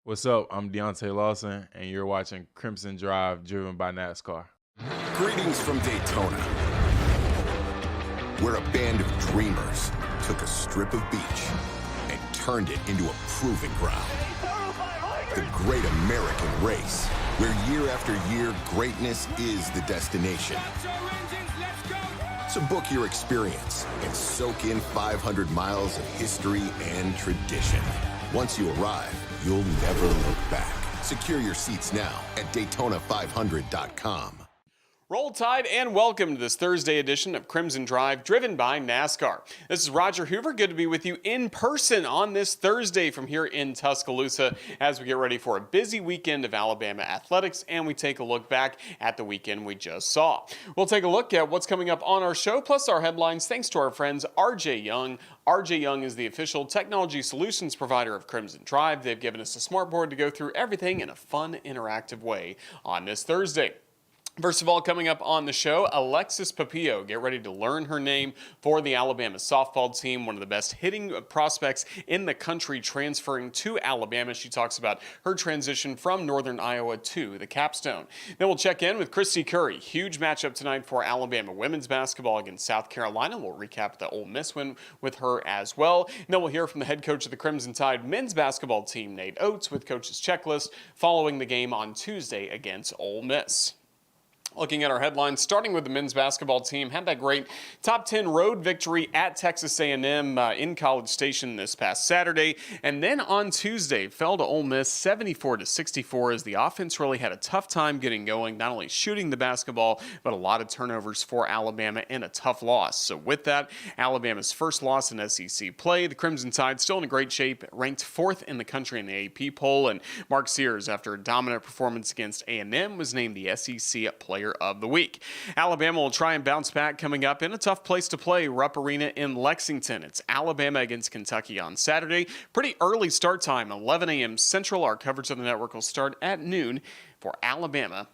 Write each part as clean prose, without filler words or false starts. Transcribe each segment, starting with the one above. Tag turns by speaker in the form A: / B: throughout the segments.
A: What's up? I'm Deontay Lawson, and you're watching Crimson Drive, driven by NASCAR.
B: Greetings from Daytona, where a band of dreamers took a strip of beach and turned it into a proving ground. The Great American Race, where year after year, greatness is the destination. So book your experience and soak in 500 miles of history and tradition. Once you arrive, you'll never look back. Secure your seats now at Daytona500.com.
C: Roll Tide and welcome to this Thursday edition of Crimson Drive, driven by NASCAR. This is Roger Hoover. Good to be with you in person on this Thursday from here in Tuscaloosa as we get ready for a busy weekend of Alabama athletics and we take a look back at the weekend we just saw. We'll take a look at what's coming up on our show, plus our headlines, thanks to our friends RJ Young. RJ Young is the official technology solutions provider of Crimson Drive. They've given us a smart board to go through everything in a fun, interactive way on this Thursday. First of all, coming up on the show, Alexix Pupillo. Get ready to learn her name for the Alabama softball team, one of the best hitting prospects in the country transferring to Alabama. She talks about her transition from Northern Iowa to the Capstone. Then we'll check in with Christy Curry. Huge matchup tonight for Alabama women's basketball against South Carolina. We'll recap the Ole Miss win with her as well. And then we'll hear from the head coach of the Crimson Tide men's basketball team, Nate Oates, with Coach's Checklist following the game on Tuesday against Ole Miss. Looking at our headlines, starting with the men's basketball team, had that great top 10 road victory at Texas A&M in College Station this past Saturday, and then on Tuesday fell to Ole Miss 74-64 as the offense really had a tough time getting going, not only shooting the basketball, but a lot of turnovers for Alabama and a tough loss. So with that, Alabama's first loss in SEC play. The Crimson Tide still in a great shape, ranked 4th in the country in the AP poll, and Mark Sears, after a dominant performance against A&M, was named the SEC Player of the Week. Alabama will try and bounce back coming up in a tough place to play, Rupp Arena in Lexington. It's Alabama against Kentucky on Saturday. Pretty early start time, 11 a.m. Central. Our coverage of the network will start at noon for Alabama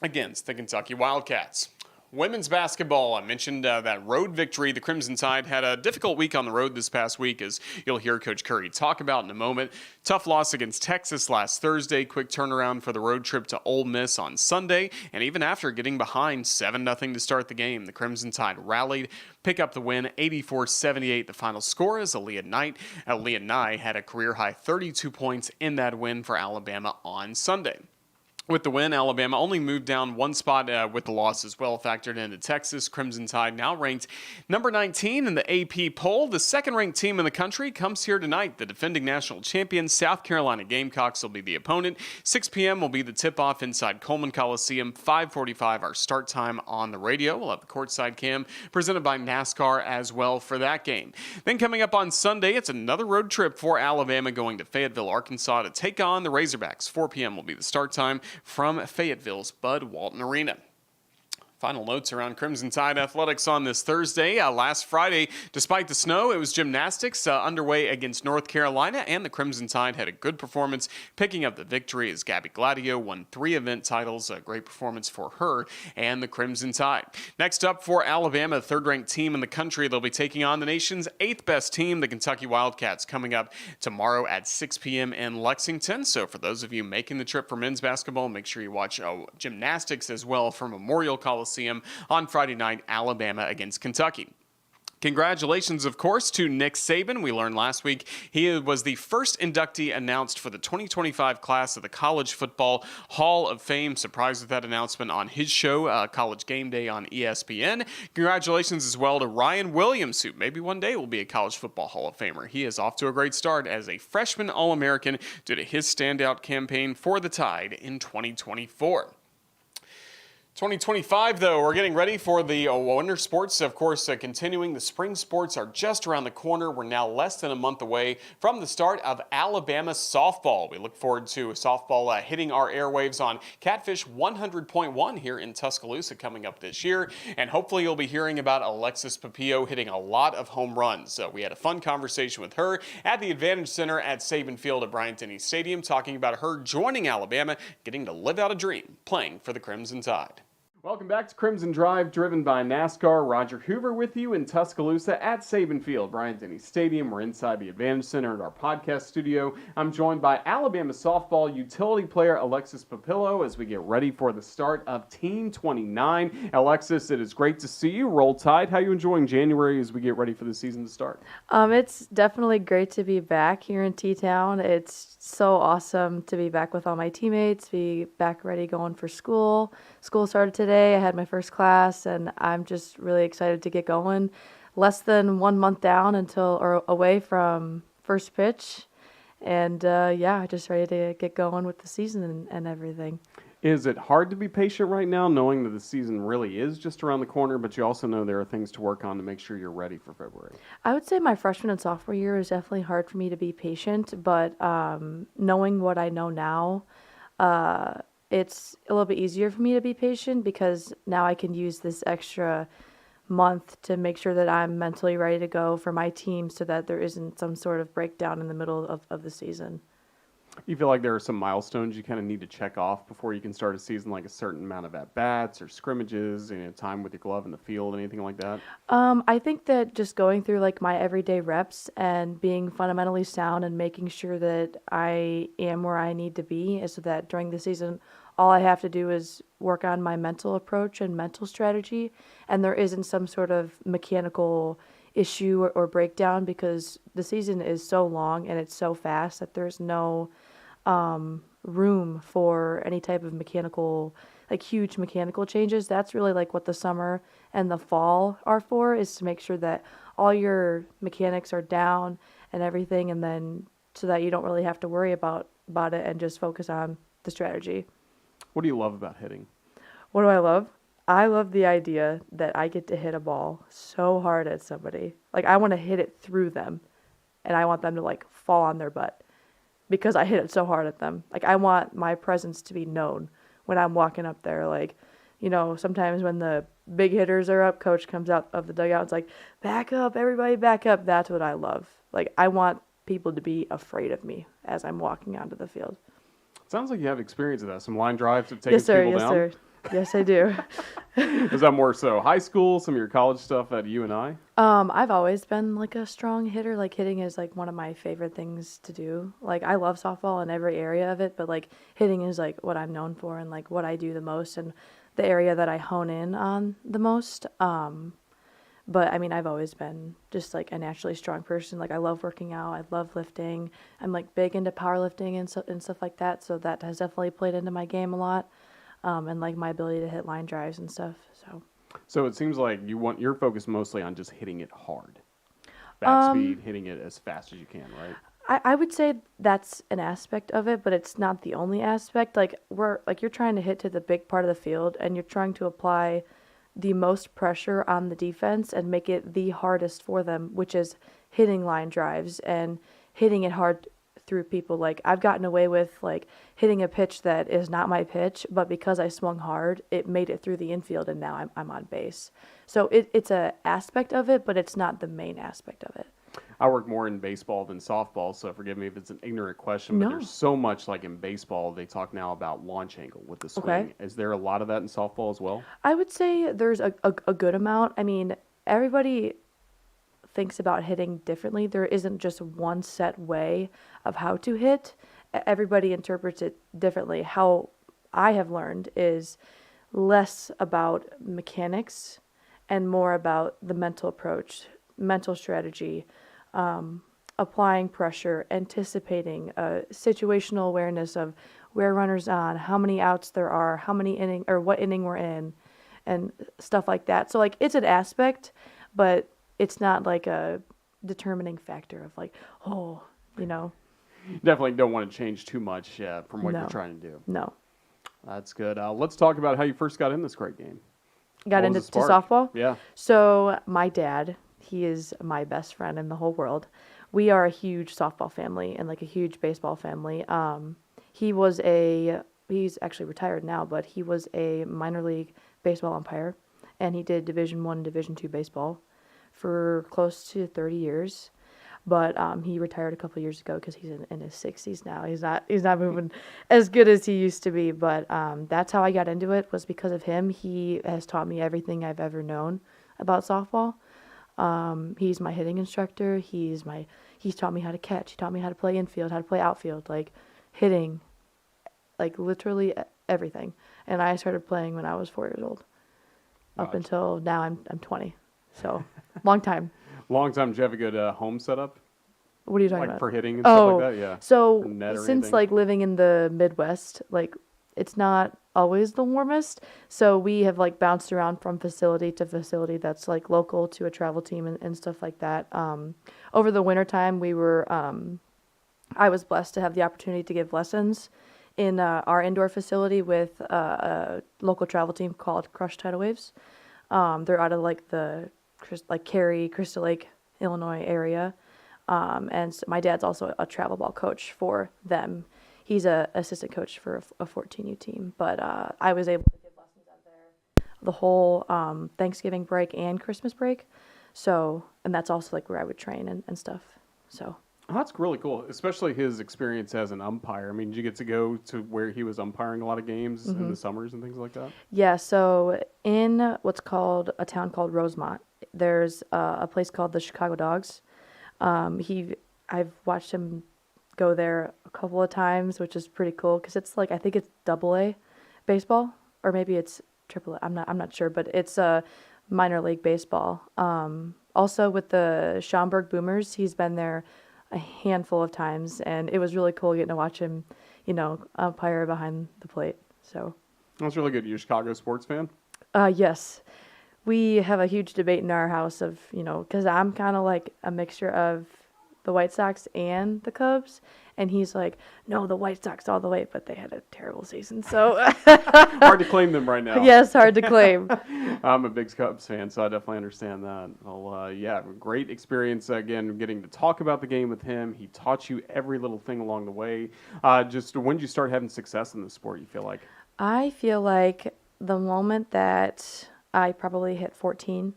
C: against the Kentucky Wildcats. Women's basketball, I mentioned that road victory. The Crimson Tide had a difficult week on the road this past week, as you'll hear Coach Curry talk about in a moment. Tough loss against Texas last Thursday. Quick turnaround for the road trip to Ole Miss on Sunday. And even after getting behind 7-0 to start the game, the Crimson Tide rallied, pick up the win, 84-78 the final score, as Aaliyah Nye had a career-high 32 points in that win for Alabama on Sunday. With the win, Alabama only moved down one spot with the loss as well, factored into Texas. Crimson Tide now ranked number 19 in the AP poll. The second-ranked team in the country comes here tonight. The defending national champions, South Carolina Gamecocks, will be the opponent. 6 p.m. will be the tip-off inside Coleman Coliseum. 5:45 our start time on the radio. We'll have the courtside cam presented by NASCAR as well for that game. Then coming up on Sunday, it's another road trip for Alabama going to Fayetteville, Arkansas to take on the Razorbacks. 4 p.m. will be the start time from Fayetteville's Bud Walton Arena. Final notes around Crimson Tide athletics on this Thursday. Last Friday, despite the snow, it was gymnastics underway against North Carolina, and the Crimson Tide had a good performance, picking up the victory as Gabby Gladio won 3 event titles. A great performance for her and the Crimson Tide. Next up for Alabama, third-ranked team in the country. They'll be taking on the nation's 8th-best team, the Kentucky Wildcats, coming up tomorrow at 6 p.m. in Lexington. So for those of you making the trip for men's basketball, make sure you watch gymnastics as well from Memorial Coliseum on Friday night, Alabama against Kentucky. Congratulations, of course, to Nick Saban. We learned last week he was the first inductee announced for the 2025 class of the College Football Hall of Fame. Surprised with that announcement on his show, College Game Day on ESPN. Congratulations as well to Ryan Williams, who maybe one day will be a College Football Hall of Famer. He is off to a great start as a freshman All-American due to his standout campaign for the Tide in 2024. 2025, though, we're getting ready for the winter sports. Of course, continuing, the spring sports are just around the corner. We're now less than a month away from the start of Alabama softball. We look forward to softball hitting our airwaves on Catfish 100.1 here in Tuscaloosa coming up this year. And hopefully you'll be hearing about Alexix Pupillo hitting a lot of home runs. So we had a fun conversation with her at the Advantage Center at Saban Field at Bryant-Denny Stadium, talking about her joining Alabama, getting to live out a dream, playing for the Crimson Tide. Welcome back to Crimson Drive, driven by NASCAR. Roger Hoover with you in Tuscaloosa at Saban Field, Bryant-Denny Stadium. We're inside the Advantage Center at our podcast studio. I'm joined by Alabama softball utility player Alexix Pupillo as we get ready for the start of Team 29. Alexix, it is great to see you. Roll Tide. How are you enjoying January as we get ready for the season to start?
D: It's definitely great to be back here in T-Town. It's so awesome to be back with all my teammates, be back ready going for school. School started today. I had my first class, and I'm just really excited to get going. Less than 1 month down or away from first pitch. And just ready to get going with the season and everything.
C: Is it hard to be patient right now, knowing that the season really is just around the corner, but you also know there are things to work on to make sure you're ready for February?
D: I would say my freshman and sophomore year is definitely hard for me to be patient, but knowing what I know now, it's a little bit easier for me to be patient because now I can use this extra month to make sure that I'm mentally ready to go for my team so that there isn't some sort of breakdown in the middle of the season.
C: You feel like there are some milestones you kind of need to check off before you can start a season, like a certain amount of at-bats or scrimmages, time with your glove in the field, anything like that?
D: I think that just going through like my everyday reps and being fundamentally sound and making sure that I am where I need to be is so that during the season, all I have to do is work on my mental approach and mental strategy, and there isn't some sort of mechanical issue or breakdown because the season is so long and it's so fast that there's no room for any type of mechanical, like huge mechanical changes. That's really like what the summer and the fall are for, is to make sure that all your mechanics are down and everything, and then so that you don't really have to worry about it and just focus on the strategy.
C: What do you love about hitting?
D: What do I love? I love the idea that I get to hit a ball so hard at somebody. Like, I want to hit it through them, and I want them to, like, fall on their butt because I hit it so hard at them. Like, I want my presence to be known when I'm walking up there. Like, sometimes when the big hitters are up, coach comes out of the dugout. It's like, back up, everybody back up. That's what I love. Like, I want people to be afraid of me as I'm walking onto the field.
C: Sounds like you have experience with that. Some line drives have taken people down.
D: Yes, sir. Yes, I do.
C: Is that more so high school, some of your college stuff at UNI?
D: I've always been like a strong hitter. Like, hitting is like one of my favorite things to do. Like, I love softball in every area of it, but like hitting is like what I'm known for and like what I do the most and the area that I hone in on the most. But I mean, I've always been just like a naturally strong person. Like, I love working out. I love lifting. I'm like big into powerlifting and stuff like that. So that has definitely played into my game a lot. And like my ability to hit line drives and stuff.
C: So it seems like you're focused mostly on just hitting it hard, bat speed, hitting it as fast as you can, right?
D: I would say that's an aspect of it, but it's not the only aspect. Like, you're trying to hit to the big part of the field, and you're trying to apply the most pressure on the defense and make it the hardest for them, which is hitting line drives and hitting it hard through people. Like, I've gotten away with like hitting a pitch that is not my pitch, but because I swung hard, it made it through the infield, and now I'm on base. So it's a aspect of it, but it's not the main aspect of it.
C: I work more in baseball than softball, so forgive me if it's an ignorant question, but there's so much, like in baseball, they talk now about launch angle with the swing. Okay. Is there a lot of that in softball as well?
D: I would say there's a good amount. I mean, everybody thinks about hitting differently. There isn't just one set way of how to hit. Everybody interprets it differently. How I have learned is less about mechanics and more about the mental approach, mental strategy, applying pressure, anticipating, situational awareness of where runners on, how many outs there are, how many inning or what inning we're in, and stuff like that. So like, it's an aspect, but it's not like a determining factor of like,
C: Definitely don't want to change too much from what you're trying to do.
D: No.
C: That's good. Let's talk about how you first got in this great game.
D: Got into softball?
C: Yeah.
D: So my dad, he is my best friend in the whole world. We are a huge softball family and like a huge baseball family. He's actually retired now, but he was a minor league baseball umpire, and he did Division I, Division II baseball for close to 30 years. but he retired a couple years ago because he's in his 60s now. He's not moving as good as he used to be, but that's how I got into it, was because of him. He has taught me everything I've ever known about softball. He's my hitting instructor. He's taught me how to catch. He taught me how to play infield, how to play outfield, like hitting, like literally everything. And I started playing when I was 4 years old. Up until now, I'm 20. So, long time.
C: Long time. Did you have a good home setup?
D: What are you talking
C: Like
D: about?
C: for hitting and stuff like that? Yeah.
D: So,
C: A net or
D: since
C: anything?
D: like living in the Midwest, like it's not always the warmest. So we have like bounced around from facility to facility that's like local to a travel team and stuff like that. Over the wintertime, I was blessed to have the opportunity to give lessons in our indoor facility with a local travel team called Crush Tidal Waves. They're out of like Cary, Crystal Lake, Illinois area. And so my dad's also a travel ball coach for them. He's a assistant coach for a 14U team. But I was able to give lessons out there the whole Thanksgiving break and Christmas break. So, and that's also like where I would train and stuff. So.
C: Oh, that's really cool, especially his experience as an umpire. I mean, did you get to go to where he was umpiring a lot of games in the summers and things like that?
D: Yeah, so in what's called a town called Rosemont, there's a place called the Chicago Dogs. I've watched him go there a couple of times, which is pretty cool because it's like I think it's AA baseball or maybe it's AAA. I'm not sure, but it's minor league baseball. Also with the Schaumburg Boomers, he's been there a handful of times, and it was really cool getting to watch him, umpire behind the plate. So
C: That's really good. You a Chicago sports fan?
D: yes, we have a huge debate in our house of, because I'm kind of like a mixture of the White Sox and the Cubs, and he's like, no, the White Sox all the way, but they had a terrible season, so
C: Hard to claim them right now.
D: yes, hard to claim.
C: I'm a big Cubs fan, so I definitely understand that. Well, yeah, great experience, again, getting to talk about the game with him. He taught you every little thing along the way. Just when did you start having success in the sport, you feel like?
D: I feel like the moment that I probably hit 14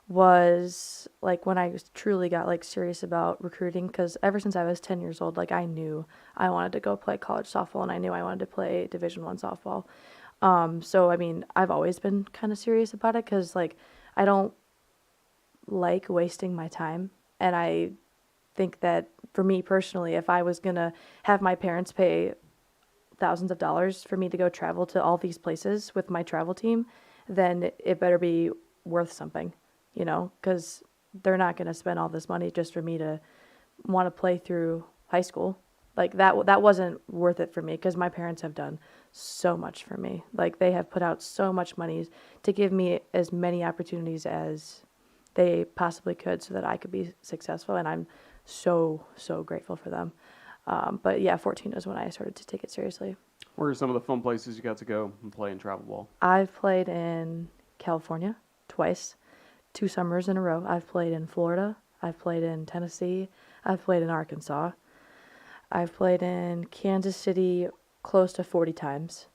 D: was like when I truly got like serious about recruiting, because ever since I was 10 years old, like I knew I wanted to go play college softball and I knew I wanted to play Division I softball. So I mean, I've always been kind of serious about it because like I don't like wasting my time, and I think that for me personally, if I was gonna have my parents pay thousands of dollars for me to go travel to all these places with my travel team, then it better be worth something, because they're not going to spend all this money just for me to want to play through high school. Like that wasn't worth it for me, because my parents have done so much for me. Like they have put out so much money to give me as many opportunities as they possibly could so that I could be successful. And I'm so, so grateful for them. But yeah, 14 is when I started to take it seriously.
C: Where are some of the fun places you got to go and play in travel ball?
D: I've played in California twice, 2 summers in a row. I've played in Florida. I've played in Tennessee. I've played in Arkansas. I've played in Kansas City close to 40 times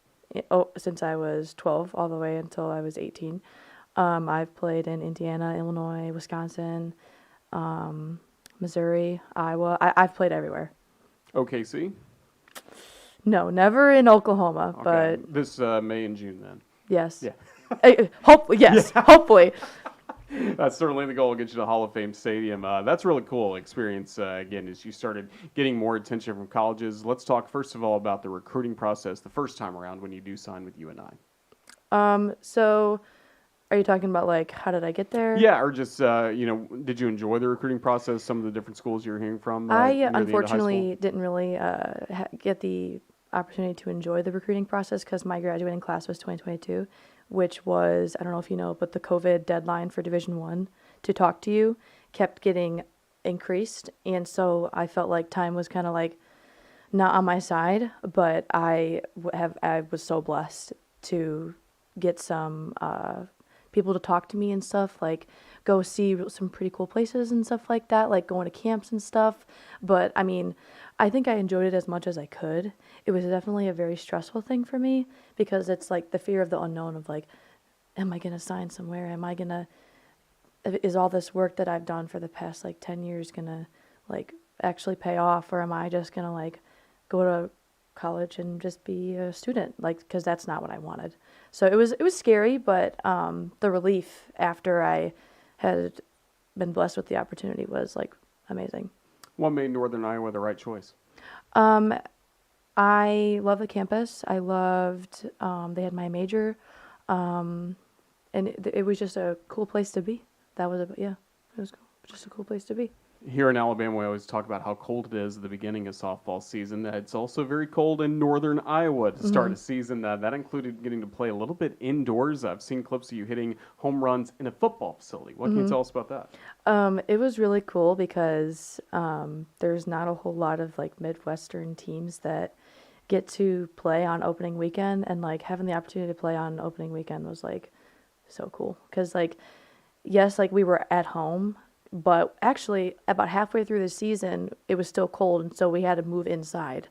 D: since I was 12 all the way until I was 18. I've played in Indiana, Illinois, Wisconsin, Missouri, Iowa. I've played everywhere.
C: OKC?
D: No, never in Oklahoma,
C: Okay.
D: but
C: This May and June then.
D: yes.
C: Yeah.
D: Hopefully, yes, hopefully.
C: That's certainly the goal, get you to Hall of Fame Stadium. That's a really cool experience, again, as you started getting more attention from colleges. Let's talk, first of all, about the recruiting process the first time around when you do sign with UNI.
D: So are you talking about like how did I get there?
C: Yeah, or just, did you enjoy the recruiting process, some of the different schools you were hearing from?
D: I
C: near the end of high
D: unfortunately
C: school?
D: didn't really get the opportunity to enjoy the recruiting process because my graduating class was 2022, which was, I don't know if you know, but the COVID deadline for Division I to talk to you kept getting increased. And so I felt like time was kind of like not on my side, but I was so blessed to get some people to talk to me and stuff, like go see some pretty cool places and stuff like that, like going to camps and stuff. But I mean, I think I enjoyed it as much as I could. It was definitely a very stressful thing for me because it's like the fear of the unknown of like, am I going to sign somewhere? Is all this work that I've done for the past like 10 years going to like actually pay off, or am I just gonna like go to college and just be a student, like, because that's not what I wanted. So it was scary, but the relief after I had been blessed with the opportunity was like amazing.
C: What made Northern Iowa the right choice?
D: I love the campus. I loved they had my major, and it was just a cool place to be. That was yeah, it was cool. Just a cool place to be.
C: Here in Alabama, we always talk about how cold it is at the beginning of softball season. It's also very cold in Northern Iowa to start a season. That included getting to play a little bit indoors. I've seen clips of you hitting home runs in a football facility. What can you tell us about that?
D: It was really cool because there's not a whole lot of like Midwestern teams that get to play on opening weekend, and like having the opportunity to play on opening weekend was like so cool. Because like, yes, like we were at home, but actually about halfway through the season it was still cold, and so we had to move inside,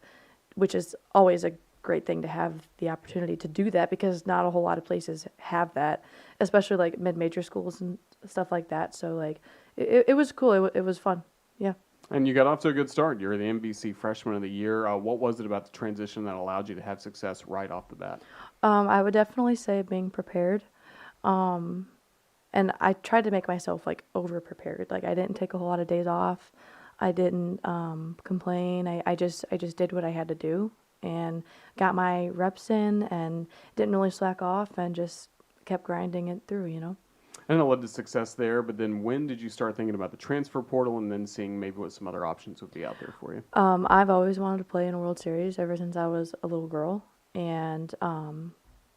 D: which is always a great thing to have the opportunity to do that, because not a whole lot of places have that, especially like mid-major schools and stuff like that. So like it was cool. It was fun. Yeah.
C: And you got off to a good start. You're the NBC Freshman of the Year. What was it about the transition that allowed you to have success right off the bat?
D: I would definitely say being prepared. And I tried to make myself like over prepared. Like I didn't take a whole lot of days off. I didn't complain. I just did what I had to do and got my reps in and didn't really slack off and just kept grinding it through, you know.
C: And it led to success there, but then when did you start thinking about the transfer portal and then seeing maybe what some other options would be out there for you?
D: I've always wanted to play in a World Series ever since I was a little girl, and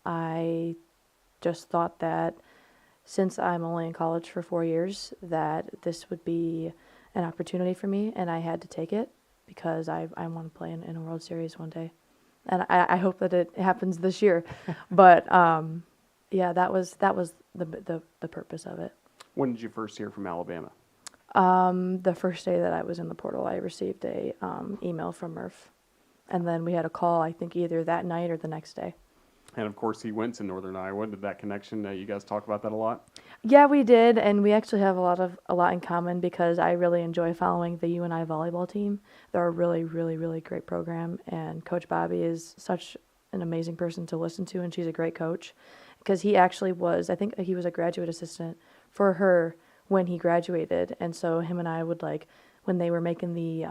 D: I just thought that since I'm only in college for 4 years, that this would be an opportunity for me, and I had to take it because I want to play in a World Series one day, and I hope that it happens this year. But yeah, that was the purpose of it.
C: When did you first hear from Alabama?
D: The first day that I was in the portal, I received a email from Murph, and then we had a call, I think either that night or the next day.
C: And of course, he went to Northern Iowa. Did that connection? You guys talk about that a lot.
D: Yeah, we did, and we actually have a lot in common because I really enjoy following the UNI volleyball team. They're a really, really, really great program, and Coach Bobby is such an amazing person to listen to, and she's a great coach. Because he actually was, I think he was a graduate assistant for her when he graduated, and so him and I would like when they were making the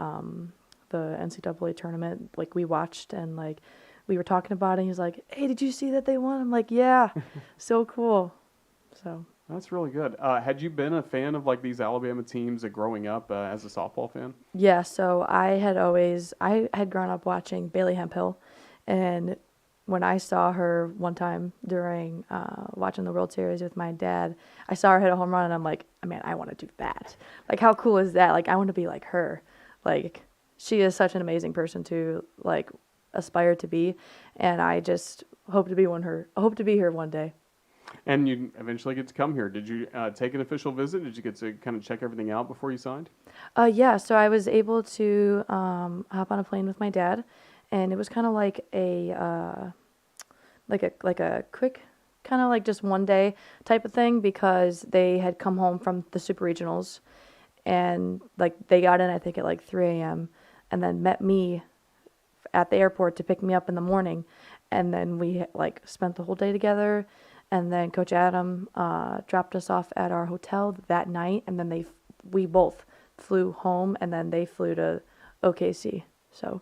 D: NCAA tournament, like we watched and like we were talking about it. And he's like, "Hey, did you see that they won?" I'm like, "Yeah, so cool." So
C: that's really good. Had you been a fan of like these Alabama teams growing up as a softball fan?
D: Yeah, so I had grown up watching Bailey Hemphill, and when I saw her one time during watching the World Series with my dad, I saw her hit a home run, and I'm like, man, I want to do that. Like, how cool is that? Like, I want to be like her. Like, she is such an amazing person to like aspire to be, and I just hope to be her one day.
C: And you eventually get to come here. Did you take an official visit? Did you get to kind of check everything out before you signed?
D: Yeah, so I was able to hop on a plane with my dad. And it was kind of like a quick, kind of like just one day type of thing, because they had come home from the Super Regionals, and like they got in I think at like 3 a.m. and then met me at the airport to pick me up in the morning, and then we like spent the whole day together, and then Coach Adam dropped us off at our hotel that night, and then we both flew home, and then they flew to OKC. So.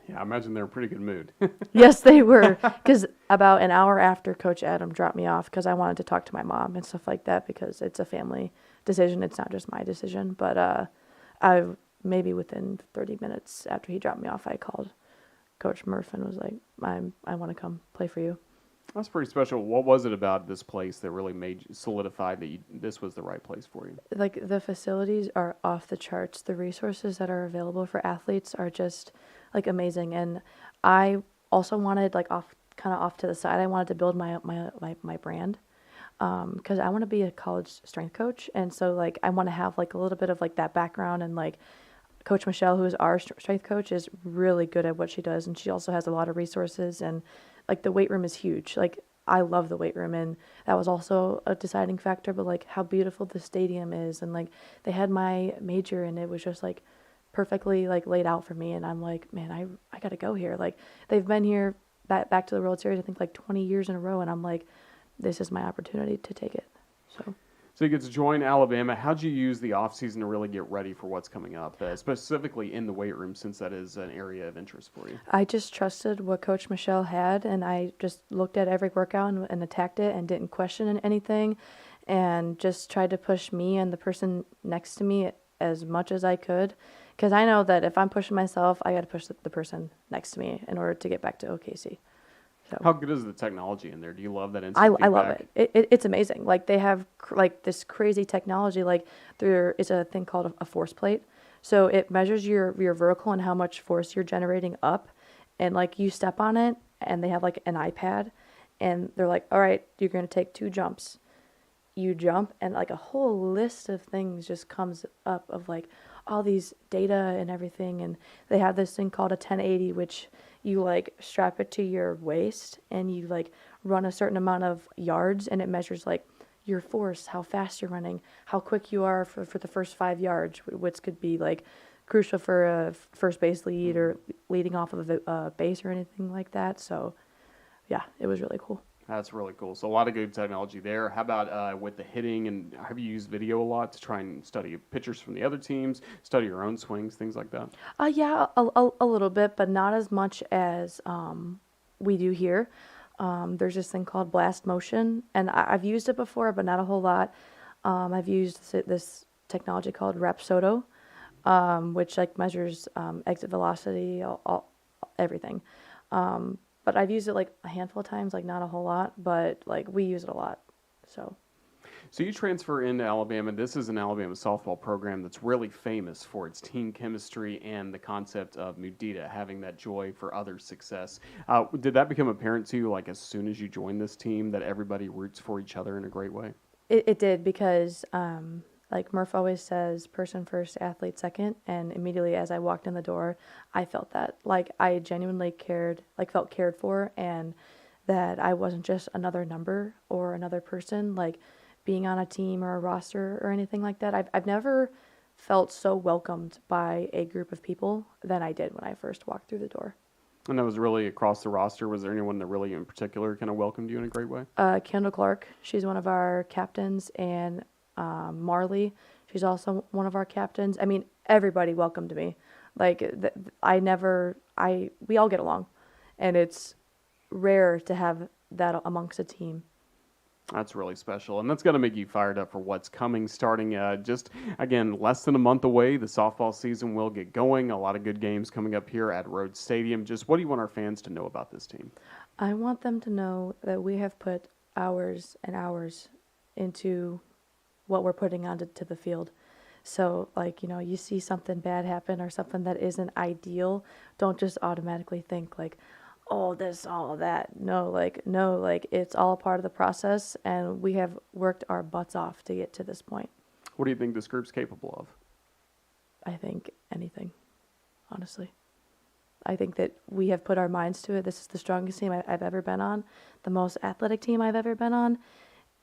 C: Yeah, I imagine they're in a pretty good mood.
D: Yes, they were. Because about an hour after Coach Adam dropped me off, because I wanted to talk to my mom and stuff like that, because it's a family decision. It's not just my decision. But maybe within 30 minutes after he dropped me off, I called Coach Murph and was like, I want to come play for you.
C: That's pretty special. What was it about this place that really solidified that this was the right place for you?
D: Like, the facilities are off the charts. The resources that are available for athletes are just like amazing. And I also wanted, like, off to the side, I wanted to build my brand, because I want to be a college strength coach, and so like I want to have like a little bit of like that background. And like Coach Michelle, who is our strength coach, is really good at what she does, and she also has a lot of resources, and like the weight room is huge. Like, I love the weight room, and that was also a deciding factor. But like how beautiful the stadium is, and like they had my major, and it was just like perfectly like laid out for me, and I'm like, man, I got to go here. Like they've been here back to the World Series, I think like 20 years in a row, and I'm like, this is my opportunity to take it.
C: So you get to join Alabama. How'd you use the offseason to really get ready for what's coming up, specifically in the weight room, since that is an area of interest for you?
D: I just trusted what Coach Michelle had, and I just looked at every workout and attacked it and didn't question anything, and just tried to push me and the person next to me as much as I could, because I know that if I'm pushing myself, I got to push the person next to me in order to get back to OKC. So
C: How good is the technology in there? Do you love that instant
D: I
C: feedback?
D: love it. It's amazing. Like they have like this crazy technology. Like there is a thing called a force plate. So it measures your vertical and how much force you're generating up. And like you step on it and they have like an iPad and they're like, all right, you're going to take 2 jumps. You jump and like a whole list of things just comes up of like all these data and everything. And they have this thing called a 1080, which you like strap it to your waist and you like run a certain amount of yards and it measures like your force, how fast you're running, how quick you are for the first 5 yards, which could be like crucial for a first base lead or leading off of a base or anything like that. So yeah, it was really cool.
C: That's really cool. So a lot of good technology there. How about with the hitting? And have you used video a lot to try and study pitchers from the other teams, study your own swings, things like that?
D: Yeah, a little bit, but not as much as we do here. There's this thing called blast motion, and I've used it before, but not a whole lot. I've used this technology called Rapsodo, which like measures exit velocity, everything. But I've used it like a handful of times, like not a whole lot, but like we use it a lot. So
C: you transfer into Alabama. This is an Alabama softball program that's really famous for its team chemistry and the concept of mudita, having that joy for others' success. Did that become apparent to you, like as soon as you joined this team, that everybody roots for each other in a great way?
D: it did because like Murph always says, person first, athlete second. And immediately as I walked in the door, I felt that. Like I genuinely felt cared for, and that I wasn't just another number or another person, like being on a team or a roster or anything like that. I've never felt so welcomed by a group of people than I did when I first walked through the door.
C: And that was really across the roster. Was there anyone that really in particular kind of welcomed you in a great way?
D: Kendall Clark, she's one of our captains, and Marley, she's also one of our captains. I mean, everybody welcomed me. Like we all get along, and it's rare to have that amongst a team.
C: That's really special, and that's going to make you fired up for what's coming. Starting just, again, less than a month away, the softball season will get going. A lot of good games coming up here at Rhodes Stadium. Just what do you want our fans to know about this team?
D: I want them to know that we have put hours and hours into what we're putting onto the field. So, like, you see something bad happen or something that isn't ideal, don't just automatically think like, oh, this, all that. No, it's all part of the process, and we have worked our butts off to get to this point.
C: What do you think this group's capable of?
D: I think anything, honestly. I think that we have put our minds to it. This is the strongest team I've ever been on, the most athletic team I've ever been on.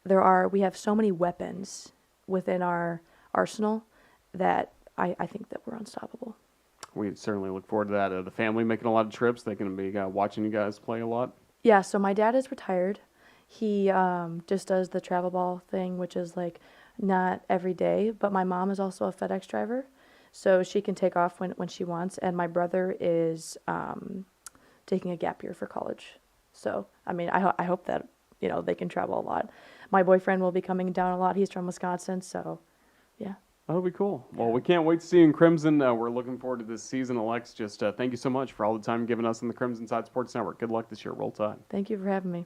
D: We have so many weapons within our arsenal that I think that we're unstoppable.
C: We certainly look forward to that. The family making a lot of trips. They're going to be watching you guys play a lot.
D: Yeah, so my dad is retired. He just does the travel ball thing, which is like not every day. But my mom is also a FedEx driver, so she can take off when she wants. And my brother is taking a gap year for college. So, I mean, I hope that, they can travel a lot. My boyfriend will be coming down a lot. He's from Wisconsin, so yeah.
C: That'll be cool. Well, we can't wait to see you in Crimson. We're looking forward to this season. Alex, just thank you so much for all the time given us on the Crimson Side Sports Network. Good luck this year. Roll Tide.
D: Thank you for having me.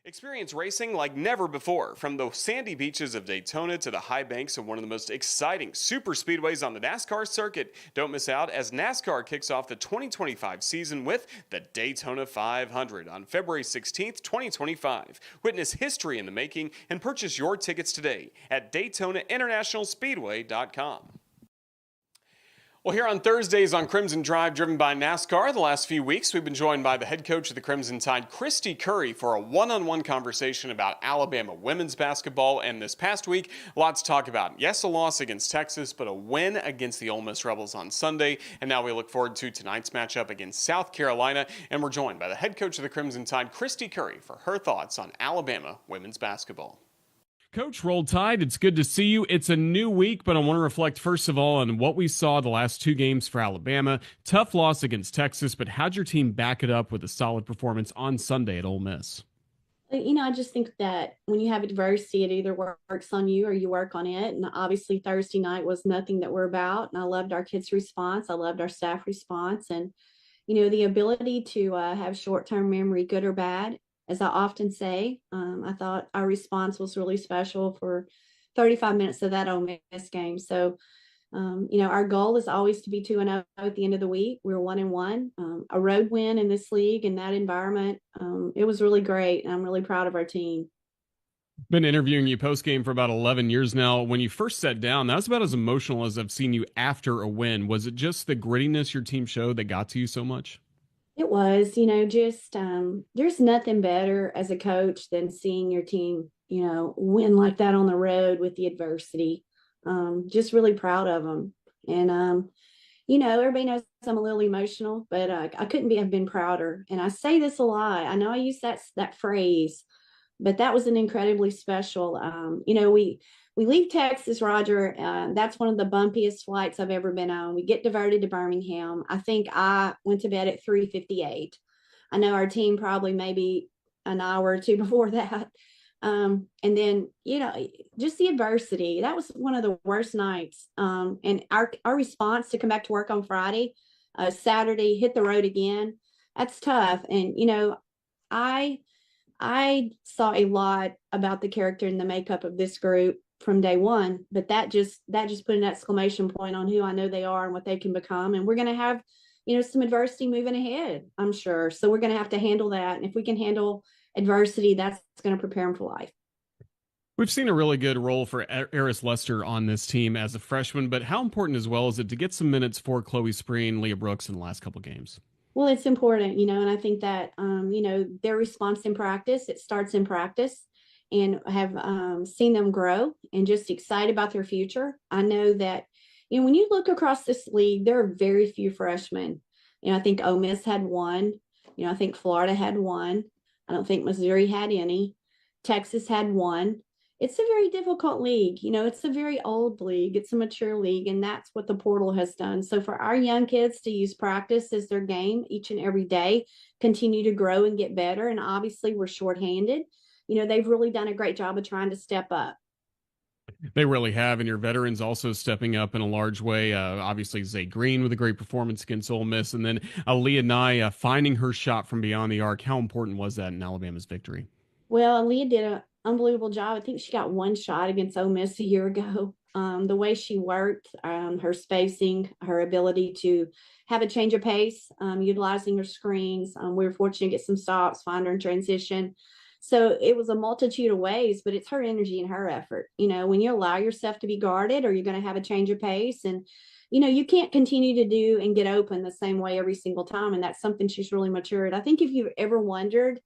C: Experience racing like never before. From the sandy beaches of Daytona to the high banks of one of the most exciting super speedways on the NASCAR circuit. Don't miss out as NASCAR kicks off the 2025 season with the Daytona 500 on February 16th, 2025. Witness history in the making and purchase your tickets today at DaytonaInternationalSpeedway.com. Well, here on Thursdays on Crimson Drive, driven by NASCAR, the last few weeks, we've been joined by the head coach of the Crimson Tide, Christy Curry, for a one-on-one conversation about Alabama women's basketball. And this past week, lots to talk about. Yes, a loss against Texas, but a win against the Ole Miss Rebels on Sunday. And now we look forward to tonight's matchup against South Carolina. And we're joined by the head coach of the Crimson Tide, Christy Curry, for her thoughts on Alabama women's basketball.
E: Coach, Roll Tide, it's good to see you. It's a new week, but I want to reflect first of all on what we saw the last two games for Alabama. Tough loss against Texas, but how'd your team back it up with a solid performance on Sunday at Ole Miss?
F: I just think that when you have adversity, it either works on you or you work on it. And obviously Thursday night was nothing that we're about. And I loved our kids' response. I loved our staff response. And, the ability to have short-term memory, good or bad, as I often say, I thought our response was really special for 35 minutes of that Ole Miss game. So, our goal is always to be 2-0 at the end of the week. We're 1-1. A road win in this league, in that environment, it was really great. I'm really proud of our team.
E: Been interviewing you post-game for about 11 years now. When you first sat down, that was about as emotional as I've seen you after a win. Was it just the grittiness your team showed that got to you so much?
F: It was, there's nothing better as a coach than seeing your team, win like that on the road with the adversity. Just really proud of them. And, everybody knows I'm a little emotional, but I couldn't have been prouder. And I say this a lot. I know I use that phrase, but that was an incredibly special, we leave Texas, Roger. That's one of the bumpiest flights I've ever been on. We get diverted to Birmingham. I think I went to bed at 3:58. I know our team probably maybe an hour or two before that. And then, just the adversity. That was one of the worst nights. And our response to come back to work on Friday, Saturday, hit the road again. That's tough. And, I saw a lot about the character and the makeup of this group from day one, but that just put an exclamation point on who I know they are and what they can become. And we're going to have, some adversity moving ahead, I'm sure. So we're going to have to handle that. And if we can handle adversity, that's going to prepare them for life.
E: We've seen a really good role for Eris Lester on this team as a freshman, but how important as well is it to get some minutes for Chloe Spreen, Leah Brooks in the last couple games?
F: Well, it's important, and I think that, their response in practice, it starts in practice, and have seen them grow and just excited about their future. I know that, when you look across this league, there are very few freshmen. I think Ole Miss had one. I think Florida had one. I don't think Missouri had any. Texas had one. It's a very difficult league. It's a very old league. It's a mature league, and that's what the portal has done. So for our young kids to use practice as their game each and every day, continue to grow and get better. And obviously we're shorthanded. They've really done a great job of trying to step up.
E: They really have, and your veterans also stepping up in a large way. Obviously, Zay Green with a great performance against Ole Miss, and then Aaliyah Nye finding her shot from beyond the arc. How important was that in Alabama's victory?
F: Well, Aaliyah did an unbelievable job. I think she got one shot against Ole Miss a year ago. The way she worked, her spacing, her ability to have a change of pace, utilizing her screens. We were fortunate to get some stops, find her in transition. So it was a multitude of ways, but it's her energy and her effort. When you allow yourself to be guarded, or you're going to have a change of pace, and, you can't continue to do and get open the same way every single time. And that's something she's really matured. I think if you've ever wondered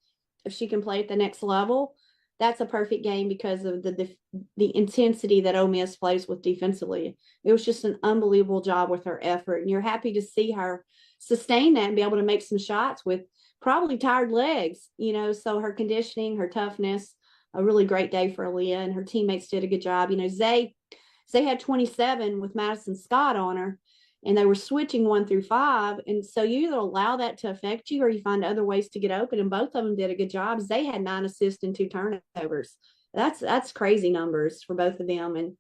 F: if she can play at the next level, that's a perfect game because of the intensity that Ole Miss plays with defensively. It was just an unbelievable job with her effort. And you're happy to see her sustain that and be able to make some shots with probably tired legs, so her conditioning, her toughness, a really great day for Aaliyah, and her teammates did a good job. Zay had 27 with Madison Scott on her, and they were switching 1 through 5. And so you either allow that to affect you or you find other ways to get open. And both of them did a good job. Zay had 9 assists and 2 turnovers. That's crazy numbers for both of them. And,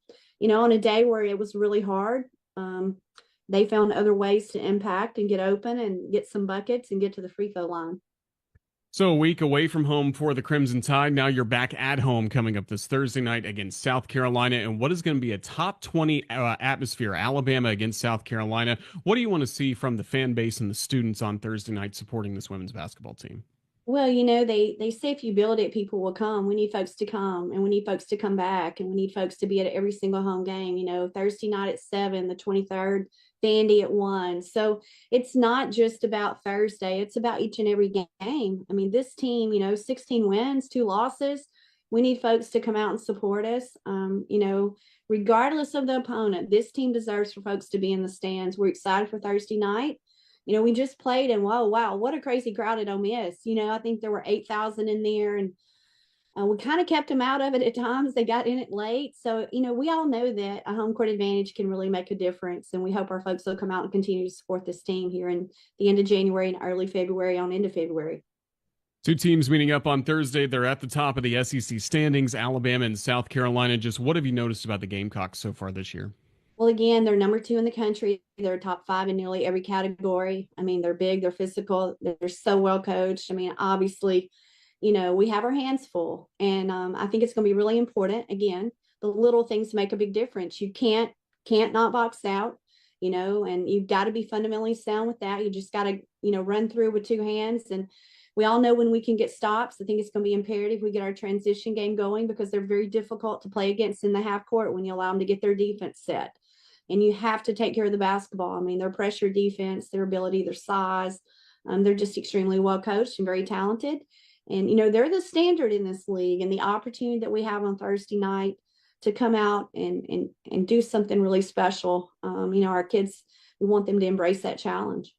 F: on a day where it was really hard, they found other ways to impact and get open and get some buckets and get to the free throw line.
E: So a week away from home for the Crimson Tide. Now you're back at home coming up this Thursday night against South Carolina, and what is going to be a top 20 atmosphere, Alabama against South Carolina. What do you want to see from the fan base and the students on Thursday night supporting this women's basketball team?
F: Well, they say if you build it, people will come. We need folks to come, and we need folks to come back, and we need folks to be at every single home game. Thursday night at 7, the 23rd, Vandy at 1. So it's not just about Thursday. It's about each and every game. I mean, this team, 16 wins, 2 losses. We need folks to come out and support us. Regardless of the opponent, this team deserves for folks to be in the stands. We're excited for Thursday night. We just played, and wow, what a crazy crowd at Ole Miss. I think there were 8,000 in there, and we kind of kept them out of it at times. They got in it late. So, we all know that a home court advantage can really make a difference. And we hope our folks will come out and continue to support this team here in the end of January and early February on into February.
E: 2 teams meeting up on Thursday. They're at the top of the SEC standings, Alabama and South Carolina. Just what have you noticed about the Gamecocks so far this year?
F: Well, again, they're number 2 in the country. They're top 5 in nearly every category. I mean, they're big, they're physical, they're so well coached. I mean, obviously, we have our hands full, and I think it's going to be really important. Again, the little things make a big difference. You can't not box out, and you've got to be fundamentally sound with that. You just got to, run through with 2 hands. And we all know when we can get stops. I think it's going to be imperative we get our transition game going, because they're very difficult to play against in the half court when you allow them to get their defense set. And you have to take care of the basketball. I mean, their pressure defense, their ability, their size, they're just extremely well coached and very talented. And, they're the standard in this league, and the opportunity that we have on Thursday night to come out and do something really special. Our kids, we want them to embrace that challenge.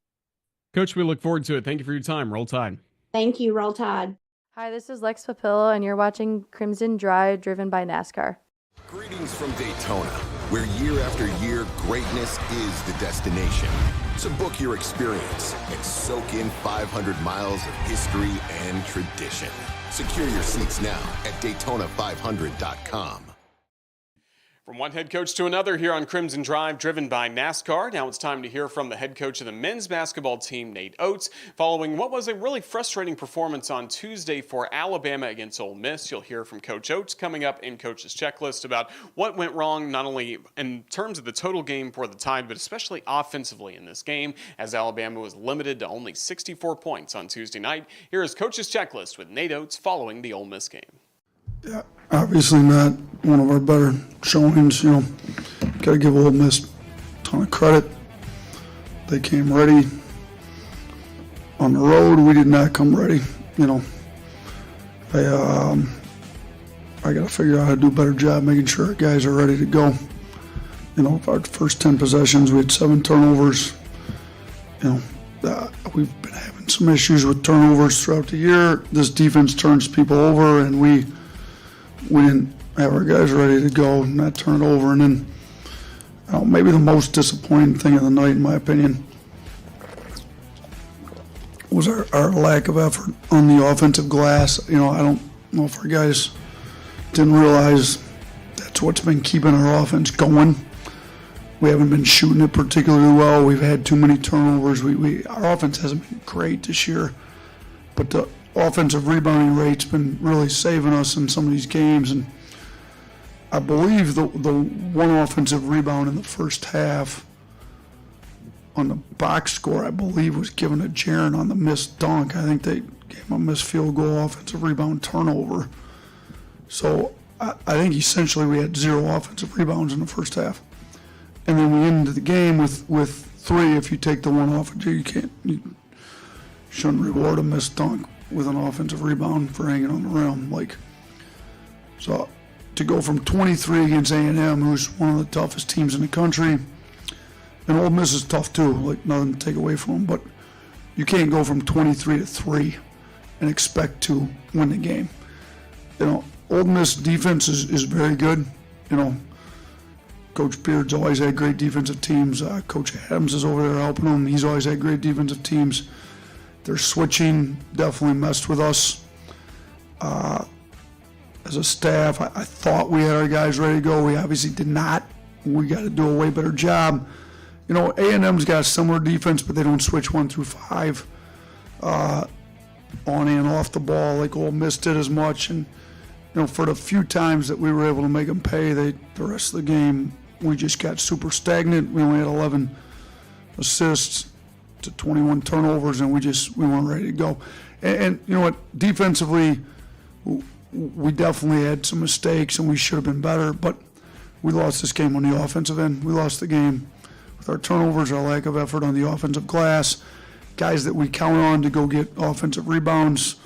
E: Coach, we look forward to it. Thank you for your time. Roll Tide.
F: Thank you. Roll Tide.
D: Hi, this is Lex Pupillo, and you're watching Crimson Drive, driven by NASCAR.
B: Greetings from Daytona, where year after year, greatness is the destination. So book your experience and soak in 500 miles of history and tradition. Secure your seats now at Daytona500.com.
C: From one head coach to another here on Crimson Drive, driven by NASCAR. Now it's time to hear from the head coach of the men's basketball team, Nate Oates, following what was a really frustrating performance on Tuesday for Alabama against Ole Miss. You'll hear from Coach Oates coming up in Coach's Checklist about what went wrong, not only in terms of the total game for the Tide, but especially offensively in this game, as Alabama was limited to only 64 points on Tuesday night. Here is Coach's Checklist with Nate Oates following the Ole Miss game.
G: Yeah, obviously not one of our better showings. Got to give Ole Miss a ton of credit. They came ready. On the road, we did not come ready. I got to figure out how to do a better job making sure our guys are ready to go. Our first 10 possessions, we had 7 turnovers. We've been having some issues with turnovers throughout the year. This defense turns people over, and we didn't have our guys ready to go, not turn it over. And then maybe the most disappointing thing of the night, in my opinion, was our lack of effort on the offensive glass. I don't know if our guys didn't realize that's what's been keeping our offense going. We haven't been shooting it particularly well. We've had too many turnovers. Our offense hasn't been great this year, but the offensive rebounding rate's been really saving us in some of these games. And I believe the one offensive rebound in the first half on the box score, I believe, was given to Jaron on the missed dunk. I think they gave him a missed field goal, offensive rebound, turnover. So I think essentially we had 0 offensive rebounds in the first half. And then we ended the game with 3. If you take the one off, you shouldn't reward a missed dunk with an offensive rebound for hanging on the rim. So to go from 23 against A&M, who's one of the toughest teams in the country, and Ole Miss is tough too, nothing to take away from them, but you can't go from 23 to 3 and expect to win the game. Ole Miss defense is very good. Coach Beard's always had great defensive teams. Coach Adams is over there helping them. He's always had great defensive teams. Their switching definitely messed with us. As a staff, I thought we had our guys ready to go. We obviously did not. We got to do a way better job. A&M's got a similar defense, but they don't switch 1 through 5 on and off the ball like Ole Miss did as much. And for the few times that we were able to make them pay, the rest of the game, we just got super stagnant. We only had 11 assists to 21 turnovers, and we weren't ready to go. And you know what? Defensively, we definitely had some mistakes, and we should have been better. But we lost this game on the offensive end. We lost the game with our turnovers, our lack of effort on the offensive glass. Guys that we count on to go get offensive rebounds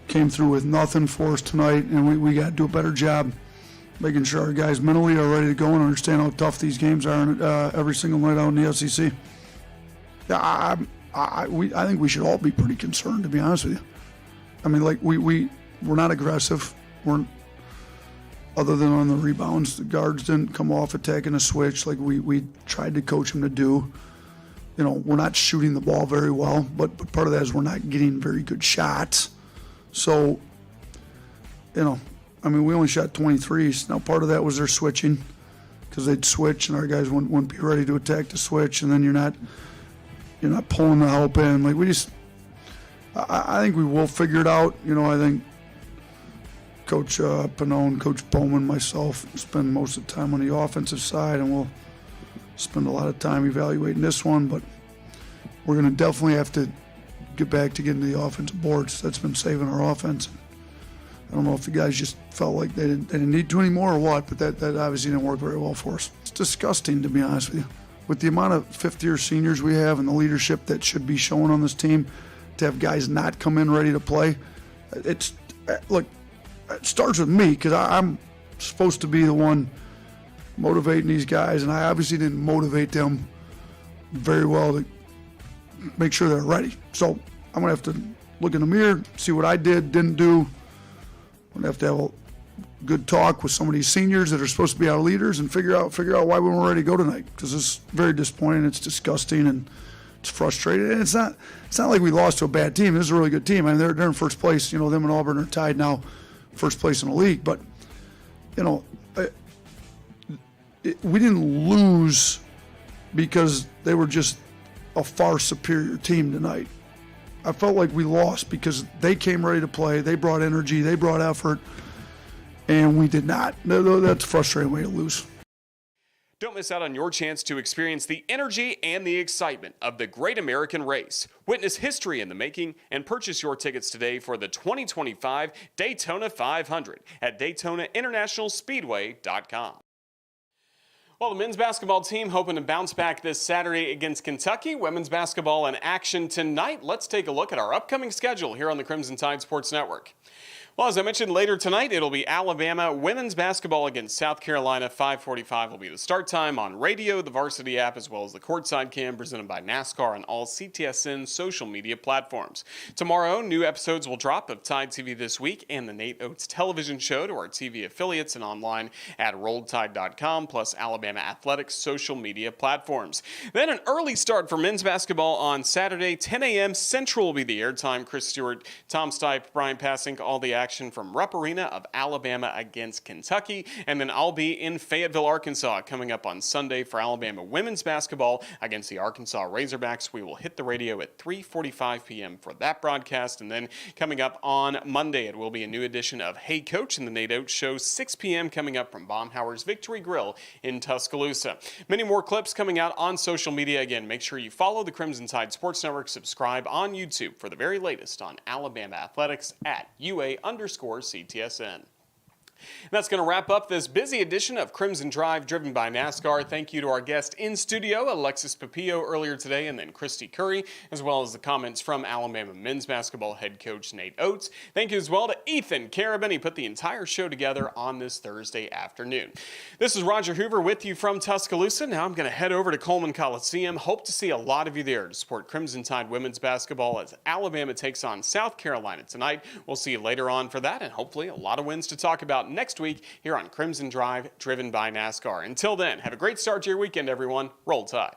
G: came through with nothing for us tonight, and we got to do a better job making sure our guys mentally are ready to go and understand how tough these games are every single night out in the SEC. I think we should all be pretty concerned, to be honest with you. I mean, like, we're not aggressive. Other than on the rebounds, the guards didn't come off attacking a switch like we tried to coach them to do. You know, we're not shooting the ball very well, but part of that is we're not getting very good shots. So, you know, I mean, we only shot 23s. Now, part of that was their switching, because they'd switch and our guys wouldn't be ready to attack the switch, and then you're not pulling the help in. Like, I think we will figure it out. You know, I think Coach Pannone, Coach Bowman, myself spend most of the time on the offensive side, and we'll spend a lot of time evaluating this one, but we're going to definitely have to get back to getting to the offensive boards. That's been saving our offense. I don't know if the guys just felt like they didn't need to anymore or what, but that obviously didn't work very well for us. It's disgusting, to be honest with you. With the amount of fifth-year seniors we have and the leadership that should be shown on this team, to have guys not come in ready to play, it starts with me, because I'm supposed to be the one motivating these guys, and I obviously didn't motivate them very well to make sure they're ready. So I'm going to have to look in the mirror, see what I didn't do. I'm going to have to have a good talk with some of these seniors that are supposed to be our leaders and figure out why we weren't ready to go tonight, because it's very disappointing, it's disgusting, and it's frustrating. And it's not like we lost to a bad team. This is a really good team. I mean, they're in first place. You know, them and Auburn are tied now, first place in the league. But, you know, we didn't lose because they were just a far superior team tonight. I felt like we lost because they came ready to play. They brought energy. They brought effort. And we did not. That's a frustrating way to lose.
C: Don't miss out on your chance to experience the energy and the excitement of the Great American Race. Witness history in the making and purchase your tickets today for the 2025 Daytona 500 at DaytonaInternationalSpeedway.com. Well, the men's basketball team hoping to bounce back this Saturday against Kentucky. Women's basketball in action tonight. Let's take a look at our upcoming schedule here on the Crimson Tide Sports Network. Well, as I mentioned, later tonight, it'll be Alabama women's basketball against South Carolina. 5:45 will be the start time on radio, the Varsity app, as well as the Courtside Cam presented by NASCAR on all CTSN social media platforms. Tomorrow, new episodes will drop of Tide TV This Week and the Nate Oates television show to our TV affiliates and online at RolledTide.com, plus Alabama Athletics social media platforms. Then an early start for men's basketball on Saturday, 10 a.m. Central will be the airtime. Chris Stewart, Tom Stipe, Brian Passink, all the action from Rupp Arena of Alabama against Kentucky. And then I'll be in Fayetteville, Arkansas, coming up on Sunday for Alabama women's basketball against the Arkansas Razorbacks. We will hit the radio at 3:45 p.m. for that broadcast. And then coming up on Monday, it will be a new edition of Hey Coach and the Nate Oates Show, 6 p.m. coming up from Baumhauer's Victory Grill in Tuscaloosa. Many more clips coming out on social media. Again, make sure you follow the Crimson Tide Sports Network, subscribe on YouTube for the very latest on Alabama athletics at UA_CTSN. And that's going to wrap up this busy edition of Crimson Drive, driven by NASCAR. Thank you to our guest in studio, Alexix Pupillo, earlier today, and then Christy Curry, as well as the comments from Alabama men's basketball head coach Nate Oates. Thank you as well to Ethan Carabin. He put the entire show together on this Thursday afternoon. This is Roger Hoover with you from Tuscaloosa. Now I'm going to head over to Coleman Coliseum. Hope to see a lot of you there to support Crimson Tide women's basketball as Alabama takes on South Carolina tonight. We'll see you later on for that, and hopefully a lot of wins to talk about next week here on Crimson Drive, driven by NASCAR. Until then, have a great start to your weekend, everyone. Roll Tide.